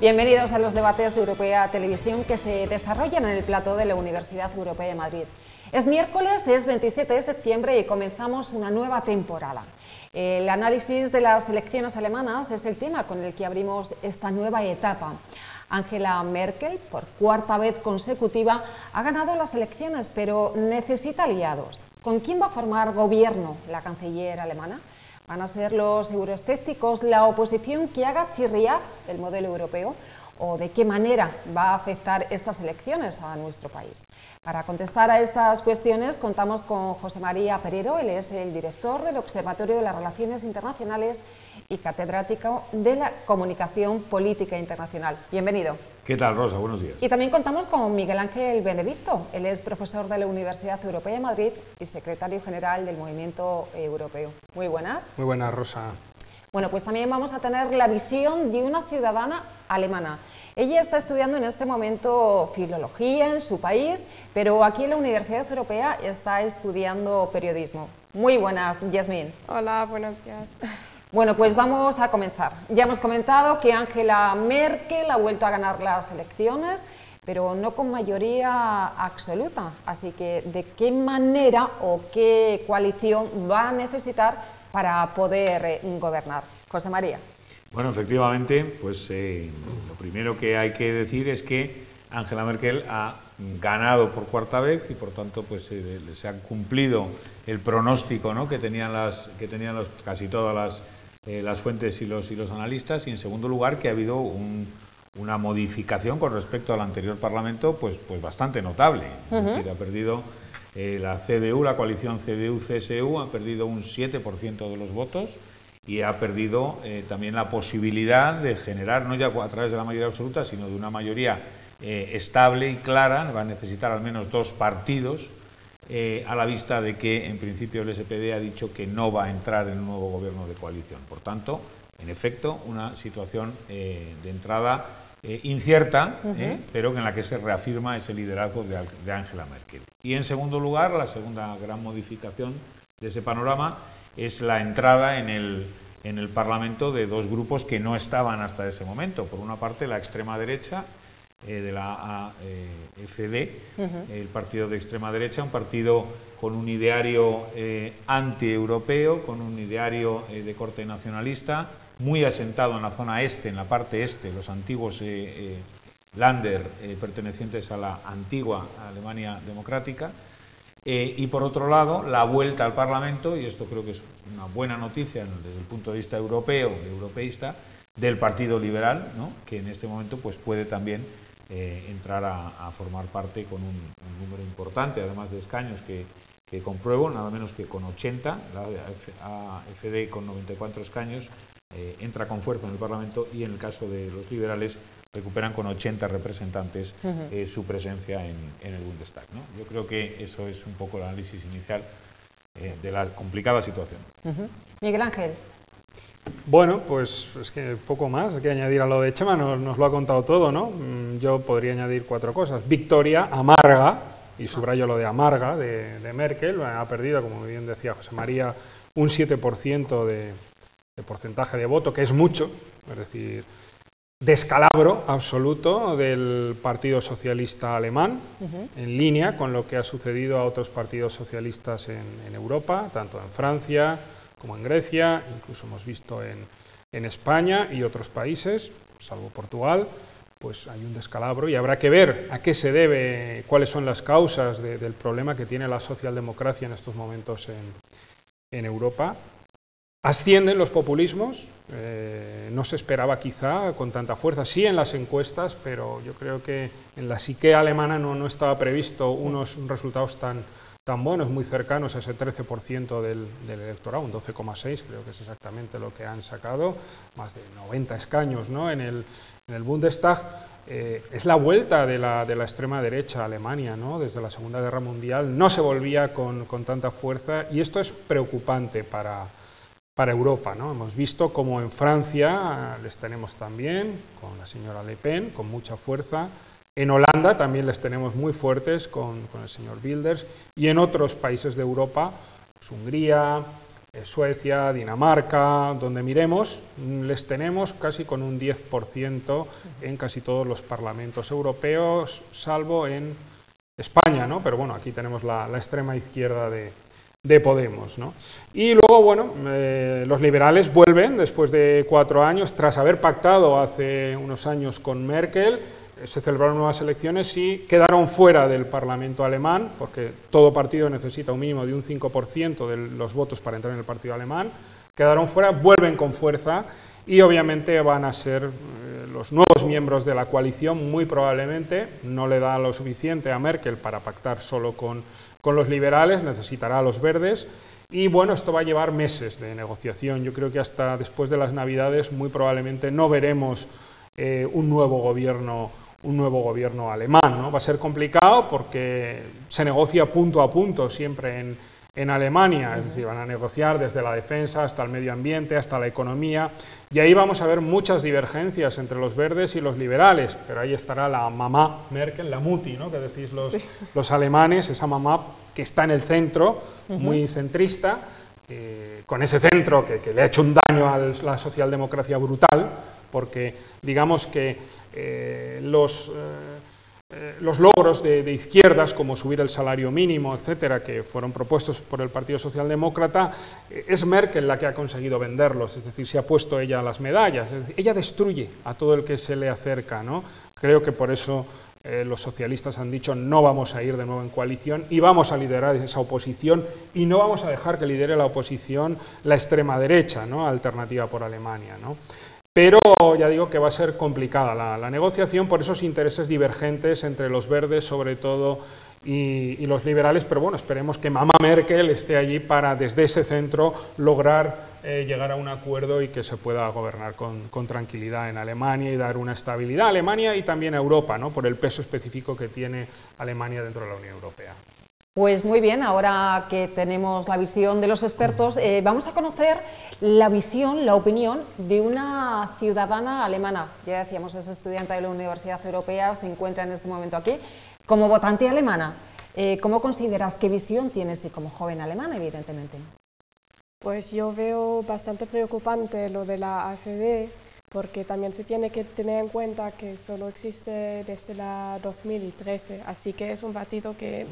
Bienvenidos a los debates de Europea Televisión que se desarrollan en el plató de la Universidad Europea de Madrid. Es miércoles, es 27 de septiembre y comenzamos una nueva temporada. El análisis de las elecciones alemanas es el tema con el que abrimos esta nueva etapa. Angela Merkel, por cuarta vez consecutiva, ha ganado las elecciones, pero necesita aliados. ¿Con quién va a formar gobierno la canciller alemana? ¿Van a ser los euroescépticos la oposición que haga chirriar el modelo europeo? ¿O de qué manera va a afectar estas elecciones a nuestro país? Para contestar a estas cuestiones contamos con José María Peredo. Él es el director del Observatorio de las Relaciones Internacionales y catedrático de la Comunicación Política Internacional. Bienvenido. ¿Qué tal, Rosa? Buenos días. Y también contamos con Miguel Ángel Benedicto. Él es profesor de la Universidad Europea de Madrid y secretario general del Movimiento Europeo. Muy buenas. Muy buenas, Rosa. Bueno, pues también vamos a tener la visión de una ciudadana alemana. Ella está estudiando en este momento filología en su país, pero aquí en la Universidad Europea está estudiando periodismo. Muy buenas, Yasmín. Hola, buenos días. Bueno, pues vamos a comenzar. Ya hemos comentado que Angela Merkel ha vuelto a ganar las elecciones, pero no con mayoría absoluta. Así que, ¿de qué manera o qué coalición va a necesitar para poder gobernar? José María. Bueno, efectivamente, pues lo primero que hay que decir es que Angela Merkel ha ganado por cuarta vez y por tanto pues se ha cumplido el pronóstico, ¿no?, que tenían casi todas las fuentes y los analistas, y en segundo lugar que ha habido una modificación con respecto al anterior Parlamento pues bastante notable. Es decir, ha perdido la CDU, la coalición CDU-CSU, ha perdido un 7% de los votos y ha perdido también la posibilidad de generar, no ya a través de la mayoría absoluta, sino de una mayoría estable y clara. Va a necesitar al menos dos partidos, a la vista de que en principio el SPD ha dicho que no va a entrar en un nuevo gobierno de coalición. Por tanto, en efecto, una situación de entrada incierta, pero en la que se reafirma ese liderazgo de Angela Merkel. Y en segundo lugar, la segunda gran modificación de ese panorama es la entrada en el Parlamento de dos grupos que no estaban hasta ese momento. Por una parte, la extrema derecha, de la AfD, el partido de extrema derecha, un partido con un ideario anti-europeo, con un ideario de corte nacionalista, muy asentado en la zona este, en la parte este, los antiguos Länder pertenecientes a la antigua Alemania democrática. Y por otro lado, la vuelta al Parlamento, y esto creo que es una buena noticia desde el punto de vista europeo, europeísta, del Partido Liberal, ¿no?, que en este momento pues puede también entrar a formar parte con un número importante, además de escaños que compruebo, nada menos que con 80, la AfD con 94 escaños, entra con fuerza en el Parlamento, y en el caso de los liberales recuperan con 80 representantes su presencia en el Bundestag, ¿no? Yo creo que eso es un poco el análisis inicial de la complicada situación. Miguel Ángel. Bueno, pues es que poco más que añadir a lo de Chema, nos lo ha contado todo, ¿no? Yo podría añadir cuatro cosas. Victoria amarga, y subrayo lo de amarga, de Merkel. Ha perdido, como bien decía José María, un 7% de porcentaje de voto, que es mucho, es decir, descalabro absoluto del Partido Socialista Alemán, en línea con lo que ha sucedido a otros partidos socialistas en Europa, tanto en Francia como en Grecia, incluso hemos visto en España y otros países, salvo Portugal. Pues hay un descalabro y habrá que ver a qué se debe, cuáles son las causas del problema que tiene la socialdemocracia en estos momentos en Europa. Ascienden los populismos, no se esperaba quizá con tanta fuerza, sí en las encuestas, pero yo creo que en la psique alemana no estaba previsto unos resultados tan buenos, muy cercanos a ese 13% del electorado, un 12,6, creo que es exactamente lo que han sacado, más de 90 escaños, ¿no?, en el Bundestag. Es la vuelta de la extrema derecha a Alemania, ¿no?, desde la Segunda Guerra Mundial, no se volvía con tanta fuerza, y esto es preocupante para Europa, ¿no? Hemos visto como en Francia les tenemos también, con la señora Le Pen, con mucha fuerza. En Holanda también les tenemos muy fuertes con el señor Wilders, y en otros países de Europa, pues Hungría, Suecia, Dinamarca, donde miremos, les tenemos casi con un 10% en casi todos los parlamentos europeos, salvo en España, ¿no? Pero bueno, aquí tenemos la extrema izquierda de Podemos, ¿no? Y luego, bueno, los liberales vuelven después de 4 años, tras haber pactado hace unos años con Merkel. Se celebraron nuevas elecciones y quedaron fuera del Parlamento alemán, porque todo partido necesita un mínimo de un 5% de los votos para entrar en el partido alemán. Quedaron fuera, vuelven con fuerza y obviamente van a ser los nuevos miembros de la coalición, muy probablemente. No le da lo suficiente a Merkel para pactar solo con los liberales, necesitará a los verdes. Y bueno, esto va a llevar meses de negociación. Yo creo que hasta después de las Navidades muy probablemente no veremos un nuevo gobierno alemán, ¿no? Va a ser complicado porque se negocia punto a punto siempre en Alemania, es decir, van a negociar desde la defensa hasta el medio ambiente, hasta la economía, y ahí vamos a ver muchas divergencias entre los verdes y los liberales, pero ahí estará la mamá Merkel, la Mutti, ¿no? Que decís los alemanes, esa mamá que está en el centro, muy centrista, con ese centro que le ha hecho un daño a la socialdemocracia brutal, porque digamos que los logros de izquierdas, como subir el salario mínimo, etcétera, que fueron propuestos por el Partido Socialdemócrata, es Merkel la que ha conseguido venderlos, es decir, se ha puesto ella las medallas, es decir, ella destruye a todo el que se le acerca, ¿no? Creo que por eso los socialistas han dicho no vamos a ir de nuevo en coalición y vamos a liderar esa oposición y no vamos a dejar que lidere la oposición la extrema derecha, ¿no? Alternativa por Alemania, ¿no? Pero ya digo que va a ser complicada la negociación por esos intereses divergentes entre los verdes, sobre todo, y los liberales, pero bueno, esperemos que mamá Merkel esté allí para, desde ese centro, lograr llegar a un acuerdo y que se pueda gobernar con tranquilidad en Alemania y dar una estabilidad a Alemania y también a Europa, ¿no? Por el peso específico que tiene Alemania dentro de la Unión Europea. Pues muy bien, ahora que tenemos la visión de los expertos, vamos a conocer la visión, la opinión de una ciudadana alemana. Ya decíamos, es estudiante de la Universidad Europea, se encuentra en este momento aquí. Como votante alemana, ¿cómo consideras, qué visión tienes y como joven alemana, evidentemente? Pues yo veo bastante preocupante lo de la AfD, porque también se tiene que tener en cuenta que solo existe desde la 2013, así que es un partido que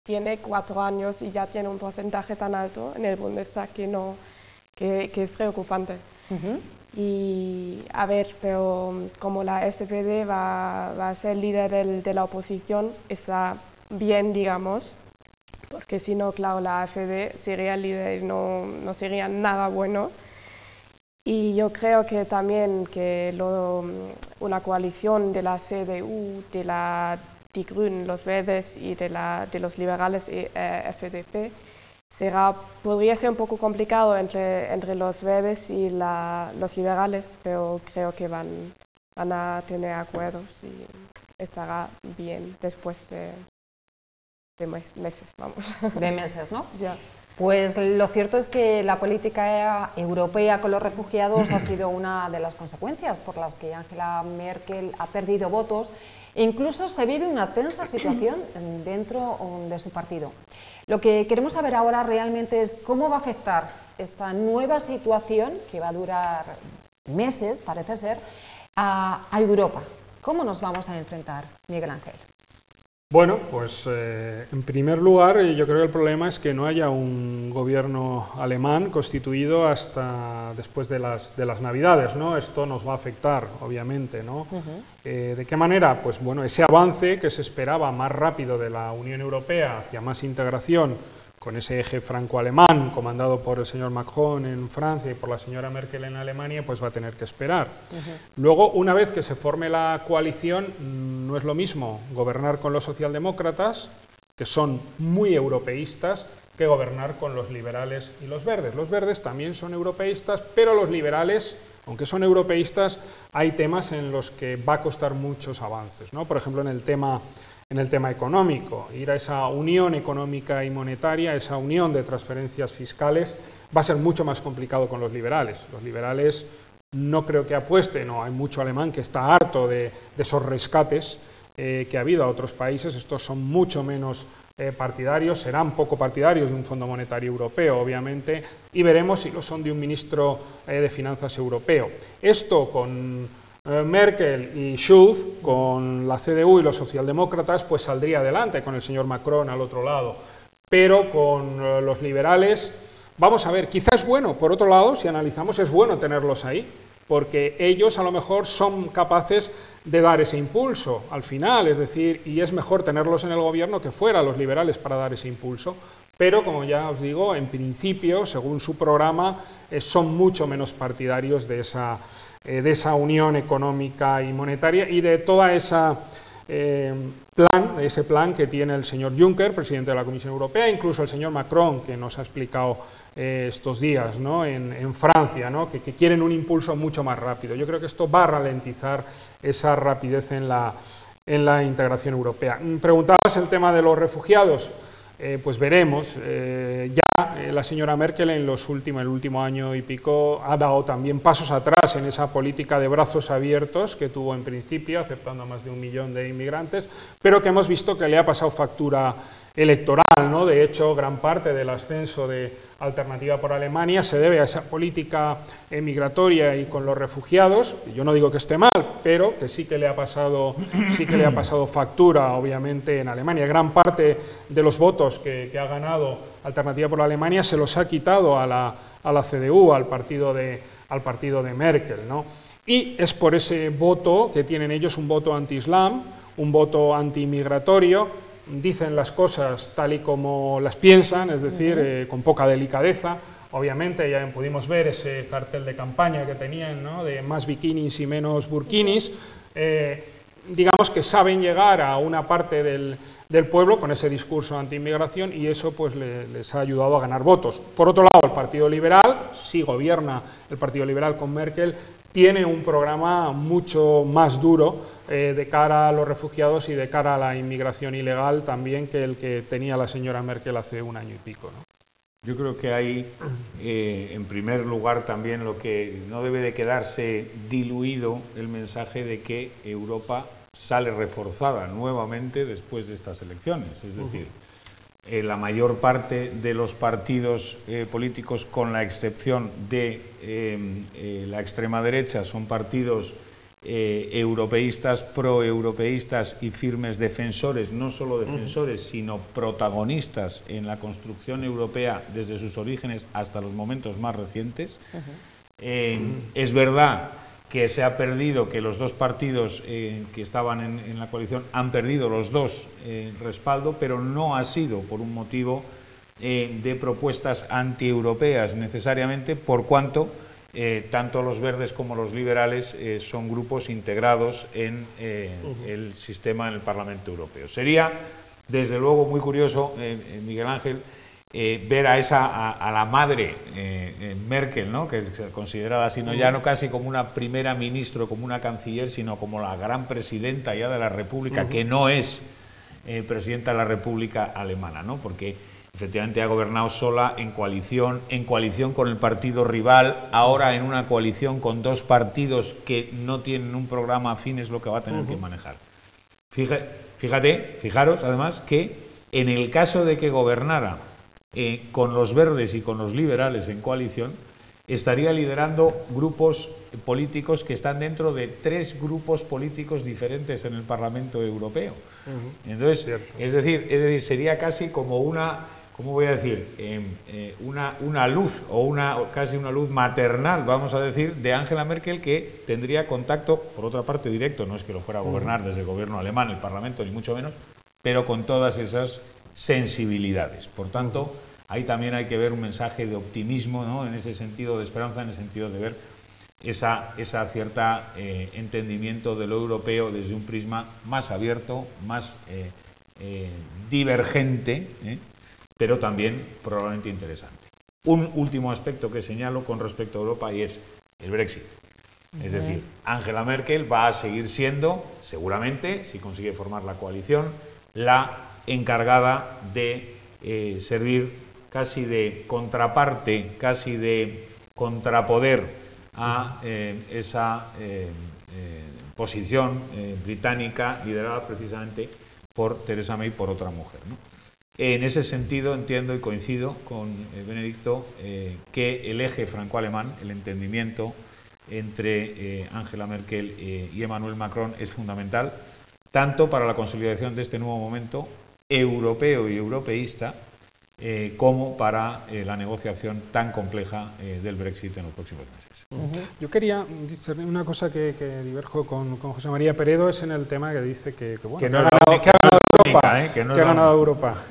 tiene 4 años y ya tiene un porcentaje tan alto en el Bundestag que es preocupante. Y a ver, pero como la SPD va a ser líder de la oposición, está bien, digamos, porque si no, claro, la AfD sería el líder y no sería nada bueno. Y yo creo que también que una coalición de la CDU, de Die Grünen, los verdes y de los liberales FDP podría ser un poco complicado entre los verdes y los liberales, pero creo que van a tener acuerdos y estará bien después de meses, vamos. De meses, ¿no? Ya. Pues lo cierto es que la política europea con los refugiados ha sido una de las consecuencias por las que Angela Merkel ha perdido votos e incluso se vive una tensa situación dentro de su partido. Lo que queremos saber ahora realmente es cómo va a afectar esta nueva situación, que va a durar meses, parece ser, a Europa. ¿Cómo nos vamos a enfrentar, Miguel Ángel? Bueno, pues en primer lugar yo creo que el problema es que no haya un gobierno alemán constituido hasta después de las Navidades, ¿no? Esto nos va a afectar, obviamente, ¿no? ¿De qué manera? Pues bueno, ese avance que se esperaba más rápido de la Unión Europea hacia más integración, con ese eje franco-alemán comandado por el señor Macron en Francia y por la señora Merkel en Alemania, pues va a tener que esperar. Luego, una vez que se forme la coalición, no es lo mismo gobernar con los socialdemócratas, que son muy europeístas, que gobernar con los liberales y los verdes. Los verdes también son europeístas, pero los liberales, aunque son europeístas, hay temas en los que va a costar muchos avances, ¿no? Por ejemplo, en el tema económico, ir a esa unión económica y monetaria, esa unión de transferencias fiscales, va a ser mucho más complicado con los liberales. Los liberales no creo que apuesten, hay mucho alemán que está harto de esos rescates que ha habido a otros países, estos son mucho menos partidarios, serán poco partidarios de un Fondo Monetario Europeo, obviamente, y veremos si lo son de un ministro de Finanzas europeo. Esto con Merkel y Schulz, con la CDU y los socialdemócratas, pues saldría adelante, con el señor Macron al otro lado, pero con los liberales, vamos a ver, quizás es bueno, por otro lado, si analizamos, es bueno tenerlos ahí, porque ellos a lo mejor son capaces de dar ese impulso al final, es decir, y es mejor tenerlos en el gobierno que fuera los liberales para dar ese impulso, pero como ya os digo, en principio, según su programa, son mucho menos partidarios de esa unión económica y monetaria y de toda esa ese plan que tiene el señor Juncker, presidente de la Comisión Europea, incluso el señor Macron, que nos ha explicado estos días, ¿no?, en Francia, ¿no?, que quieren un impulso mucho más rápido. Yo creo que esto va a ralentizar esa rapidez en la integración europea. Preguntabas el tema de los refugiados, pues veremos. La señora Merkel en el último año y pico ha dado también pasos atrás en esa política de brazos abiertos que tuvo en principio, aceptando a más de 1 millón de inmigrantes, pero que hemos visto que le ha pasado factura electoral, ¿no? De hecho, gran parte del ascenso de Alternativa por Alemania se debe a esa política migratoria y con los refugiados. Yo no digo que esté mal, pero que sí que le ha pasado factura, obviamente, en Alemania. Gran parte de los votos que ha ganado Alternativa por Alemania se los ha quitado a la CDU, al partido de Merkel, ¿no? Y es por ese voto que tienen ellos, un voto anti-islam, un voto anti-inmigratorio. Dicen las cosas tal y como las piensan, es decir, con poca delicadeza. Obviamente ya pudimos ver ese cartel de campaña que tenían, ¿no?, de más bikinis y menos burkinis. Digamos que saben llegar a una parte del pueblo con ese discurso anti-inmigración y eso pues les ha ayudado a ganar votos. Por otro lado, el Partido Liberal, sí gobierna el Partido Liberal con Merkel, tiene un programa mucho más duro de cara a los refugiados y de cara a la inmigración ilegal también que el que tenía la señora Merkel hace 1 año y pico, ¿no? Yo creo que hay, en primer lugar, también lo que no debe de quedarse diluido el mensaje de que Europa sale reforzada nuevamente después de estas elecciones. Es decir, la mayor parte de los partidos políticos, con la excepción de la extrema derecha, son partidos europeístas, proeuropeístas y firmes defensores, no solo defensores, sino protagonistas en la construcción europea desde sus orígenes hasta los momentos más recientes. Es verdad que se ha perdido, que los dos partidos que estaban en la coalición han perdido los dos respaldo, pero no ha sido por un motivo de propuestas antieuropeas necesariamente, por cuanto tanto los verdes como los liberales son grupos integrados en el sistema, en el Parlamento Europeo. Sería, desde luego, muy curioso, Miguel Ángel, ver a la madre Merkel, ¿no?, que es considerada así, no, ya no casi como una primera ministra, como una canciller, sino como la gran presidenta ya de la República, que no es presidenta de la República Alemana, ¿no?, porque efectivamente ha gobernado sola, en coalición con el partido rival, ahora en una coalición con dos partidos que no tienen un programa afín, es lo que va a tener que manejar. Fijaros además que en el caso de que gobernara con los verdes y con los liberales en coalición, estaría liderando grupos políticos que están dentro de 3 grupos políticos diferentes en el Parlamento Europeo. Entonces, es decir, sería casi como una, ¿cómo voy a decir?, una luz o casi una luz maternal, vamos a decir, de Angela Merkel, que tendría contacto, por otra parte directo, no es que lo fuera a gobernar desde el gobierno alemán, el Parlamento, ni mucho menos, pero con todas esas sensibilidades. Por tanto, ahí también hay que ver un mensaje de optimismo, ¿no?, en ese sentido, de esperanza, en el sentido de ver esa cierta entendimiento de lo europeo desde un prisma más abierto, más divergente, pero también probablemente interesante. Un último aspecto que señalo con respecto a Europa y es el Brexit. Es decir, Angela Merkel va a seguir siendo, seguramente, si consigue formar la coalición, la encargada de servir casi de contraparte, casi de contrapoder a esa posición británica liderada precisamente por Theresa May, por otra mujer, ¿no? En ese sentido entiendo y coincido con Benedicto que el eje franco-alemán, el entendimiento entre Angela Merkel y Emmanuel Macron es fundamental, tanto para la consolidación de este nuevo momento europeo y europeísta, como para la negociación tan compleja del Brexit en los próximos meses. Yo quería discernir una cosa que diverjo con José María Peredo, es en el tema que dice que ha ganado Europa.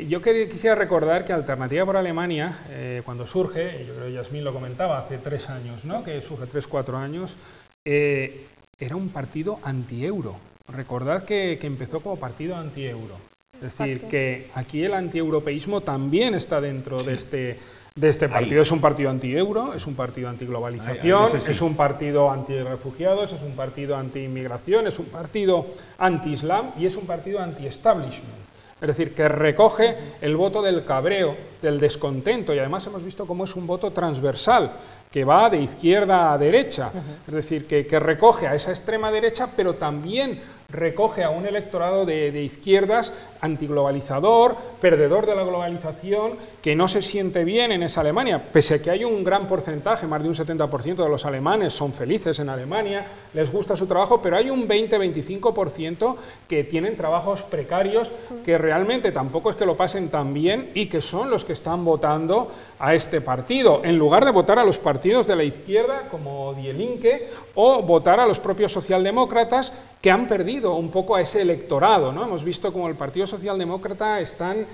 Yo quisiera recordar que Alternativa por Alemania, cuando surge, yo creo que Yasmín lo comentaba, hace 3 años, ¿no?, que surge 3-4 años, era un partido anti-euro. Recordad que empezó como partido anti-euro. Es decir, que aquí el antieuropeísmo también está dentro de este partido. Es un partido anti-euro, es un partido anti-globalización, es un partido anti-refugiados, es un partido anti-inmigración, es un partido anti-islam y es un partido anti-establishment. Es decir, que recoge el voto del cabreo, del descontento, y además hemos visto cómo es un voto transversal, que va de izquierda a derecha. Es decir, que recoge a esa extrema derecha, pero también recoge a un electorado de izquierdas antiglobalizador, perdedor de la globalización, que no se siente bien en esa Alemania, pese a que hay un gran porcentaje, más de un 70% de los alemanes son felices en Alemania, les gusta su trabajo, pero hay un 20-25% que tienen trabajos precarios, que realmente tampoco es que lo pasen tan bien y que son los que están votando a este partido, en lugar de votar a los partidos de la izquierda como Die Linke o votar a los propios socialdemócratas, que han perdido un poco a ese electorado, ¿no? Hemos visto como el Partido Socialdemócrata están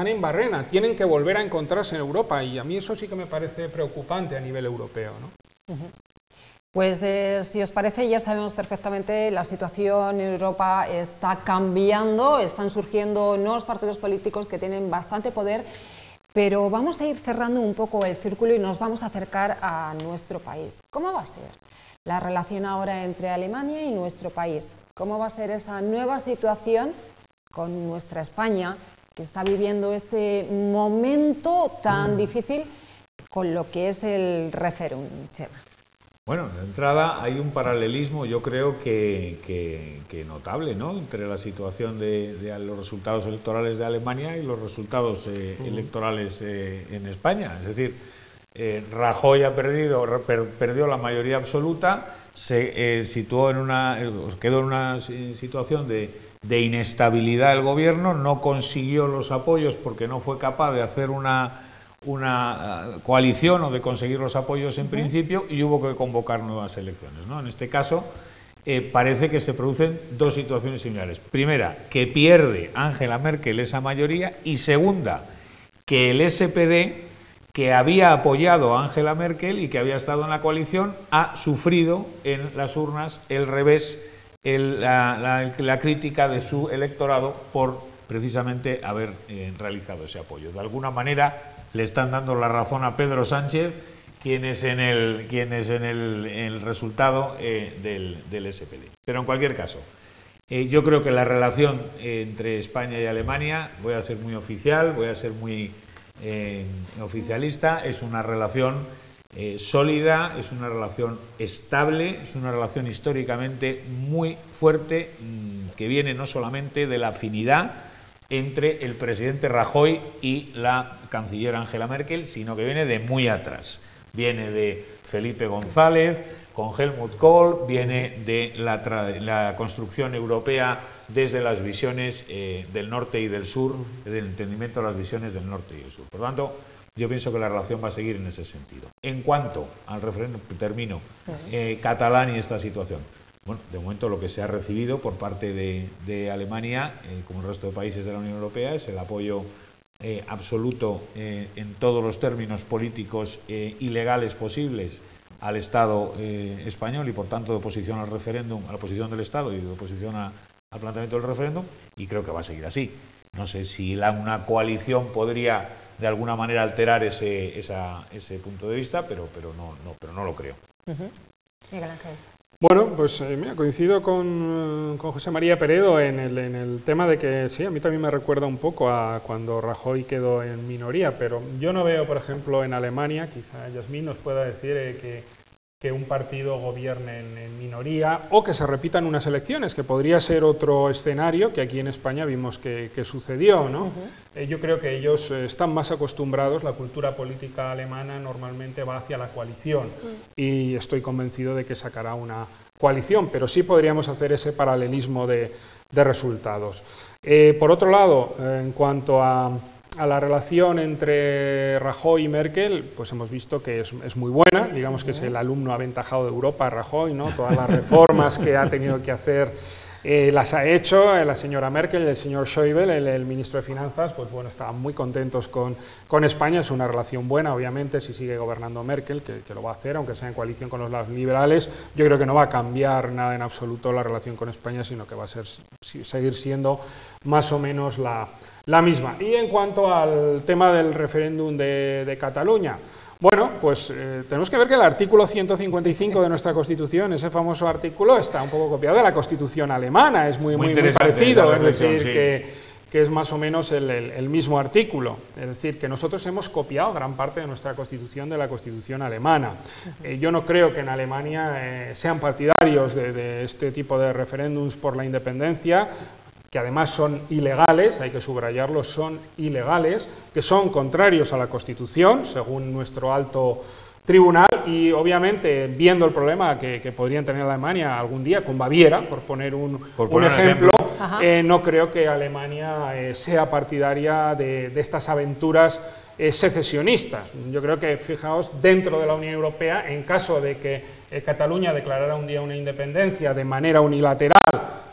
en barrena, tienen que volver a encontrarse en Europa, y a mí eso sí que me parece preocupante a nivel europeo, ¿no? Pues si os parece, ya sabemos perfectamente, la situación en Europa está cambiando, están surgiendo nuevos partidos políticos que tienen bastante poder, pero vamos a ir cerrando un poco el círculo y nos vamos a acercar a nuestro país. ¿Cómo va a ser la relación ahora entre Alemania y nuestro país? ¿Cómo va a ser esa nueva situación con nuestra España, que está viviendo este momento tan difícil con lo que es el referéndum, Chema? Bueno, de entrada hay un paralelismo, yo creo que notable, ¿no?, entre la situación de los resultados electorales de Alemania y los resultados electorales en España. Es decir, Rajoy perdió la mayoría absoluta, se situó quedó en una situación de inestabilidad del gobierno, no consiguió los apoyos porque no fue capaz de hacer una coalición o de conseguir los apoyos en principio, y hubo que convocar nuevas elecciones, ¿no? En este caso parece que se producen dos situaciones similares. Primera, que pierde Angela Merkel esa mayoría, y segunda, que el SPD, que había apoyado a Angela Merkel y que había estado en la coalición, ha sufrido en las urnas el revés, la crítica de su electorado por precisamente haber realizado ese apoyo. De alguna manera le están dando la razón a Pedro Sánchez, quien es en el resultado del SPD. Pero en cualquier caso, yo creo que la relación entre España y Alemania, voy a ser muy oficial, voy a ser muy oficialista, es una relación sólida, es una relación estable, es una relación históricamente muy fuerte, que viene no solamente de la afinidad entre el presidente Rajoy y la canciller Angela Merkel, sino que viene de muy atrás. Viene de Felipe González con Helmut Kohl, viene de la construcción europea desde las visiones del norte y del sur, del entendimiento de las visiones del norte y del sur. Por lo tanto, yo pienso que la relación va a seguir en ese sentido. En cuanto al referéndum, termino, catalán y esta situación. Bueno, de momento lo que se ha recibido por parte de Alemania, como el resto de países de la Unión Europea, es el apoyo absoluto en todos los términos políticos y legales posibles al Estado español, y por tanto de oposición al referéndum, a la posición del Estado y de oposición al planteamiento del referéndum, y creo que va a seguir así. No sé si una coalición podría de alguna manera alterar ese punto de vista, pero no lo creo. Miguel Ángel. Bueno, pues mira, coincido con José María Peredo en el tema de que sí, a mí también me recuerda un poco a cuando Rajoy quedó en minoría, pero yo no veo, por ejemplo, en Alemania, quizá Yasmín nos pueda decir que que un partido gobierne en minoría o que se repitan unas elecciones, que podría ser otro escenario que aquí en España vimos que sucedió, ¿no? Yo creo que ellos están más acostumbrados, la cultura política alemana normalmente va hacia la coalición y estoy convencido de que sacará una coalición, pero sí podríamos hacer ese paralelismo de resultados. Por otro lado, en cuanto a la relación entre Rajoy y Merkel, pues hemos visto que es muy buena, digamos que es el alumno aventajado de Europa, Rajoy, ¿no? Todas las reformas que ha tenido que hacer las ha hecho la señora Merkel, el señor Schäuble, el ministro de Finanzas, pues bueno, estaban muy contentos con España, es una relación buena, obviamente, si sigue gobernando Merkel, que lo va a hacer, aunque sea en coalición con los liberales, yo creo que no va a cambiar nada en absoluto la relación con España, sino que va a seguir siendo más o menos la misma. Y en cuanto al tema del referéndum de Cataluña, bueno, pues tenemos que ver que el artículo 155 de nuestra Constitución, ese famoso artículo, está un poco copiado de la Constitución alemana, es muy parecido, es decir, sí, que es más o menos el mismo artículo, es decir, que nosotros hemos copiado gran parte de nuestra Constitución de la Constitución alemana. Yo no creo que en Alemania sean partidarios de este tipo de referéndums por la independencia, que además son ilegales, hay que subrayarlo, son ilegales, que son contrarios a la Constitución, según nuestro alto tribunal, y obviamente, viendo el problema que podrían tener Alemania algún día con Baviera, por poner un ejemplo, no creo que Alemania sea partidaria de estas aventuras secesionistas. Yo creo que, fijaos, dentro de la Unión Europea, en caso de que Cataluña declarara un día una independencia de manera unilateral,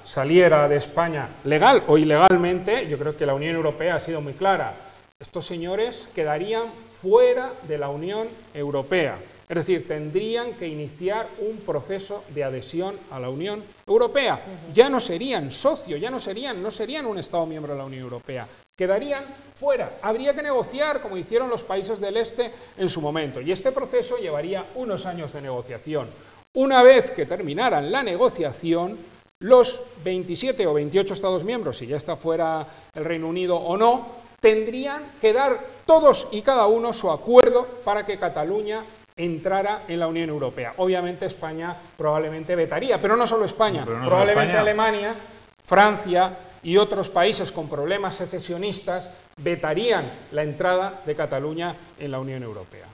saliera de España legal o ilegalmente, yo creo que la Unión Europea ha sido muy clara. Estos señores quedarían fuera de la Unión Europea. Es decir, tendrían que iniciar un proceso de adhesión a la Unión Europea. Ya no serían socios, no serían un Estado miembro de la Unión Europea. Quedarían fuera. Habría que negociar, como hicieron los países del Este en su momento. Y este proceso llevaría unos años de negociación. Una vez que terminaran la negociación, los 27 o 28 Estados miembros, si ya está fuera el Reino Unido o no, tendrían que dar todos y cada uno su acuerdo para que Cataluña entrara en la Unión Europea. Obviamente España probablemente vetaría, pero no solo España, probablemente Alemania, Francia y otros países con problemas secesionistas vetarían la entrada de Cataluña en la Unión Europea.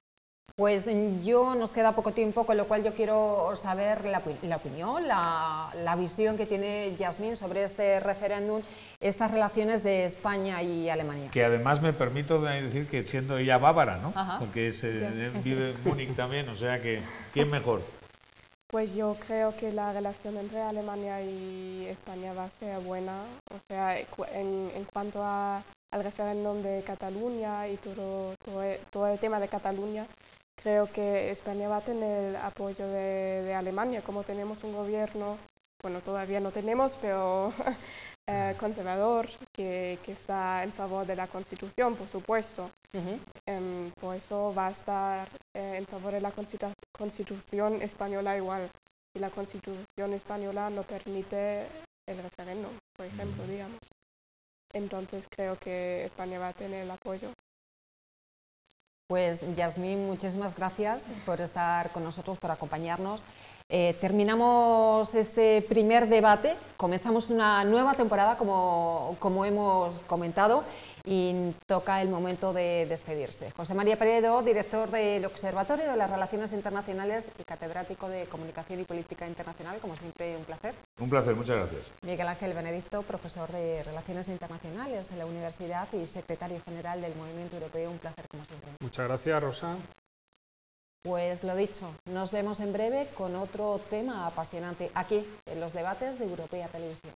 Pues nos queda poco tiempo, con lo cual yo quiero saber la opinión, la visión que tiene Yasmín sobre este referéndum, estas relaciones de España y Alemania. Que además me permito decir que siendo ella bávara, ¿no? Porque vive en Múnich también, o sea que ¿quién mejor? Pues yo creo que la relación entre Alemania y España va a ser buena, o sea, en cuanto al referéndum de Cataluña y todo el tema de Cataluña, creo que España va a tener el apoyo de Alemania, como tenemos un gobierno, bueno, todavía no tenemos, pero conservador, que está en favor de la Constitución, por supuesto. Por eso va a estar en favor de la Constitución española igual. Y la Constitución española no permite el referéndum, por ejemplo, digamos. Entonces creo que España va a tener el apoyo. Pues Yasmín, muchísimas gracias por estar con nosotros, por acompañarnos. Terminamos este primer debate, comenzamos una nueva temporada como hemos comentado y toca el momento de despedirse. José María Peredo, director del Observatorio de las Relaciones Internacionales y catedrático de Comunicación y Política Internacional, como siempre un placer. Un placer, muchas gracias. Miguel Ángel Benedicto, profesor de Relaciones Internacionales en la Universidad y secretario general del Movimiento Europeo, un placer como siempre. Muchas gracias, Rosa. Pues lo dicho, nos vemos en breve con otro tema apasionante aquí en los debates de Europea Televisión.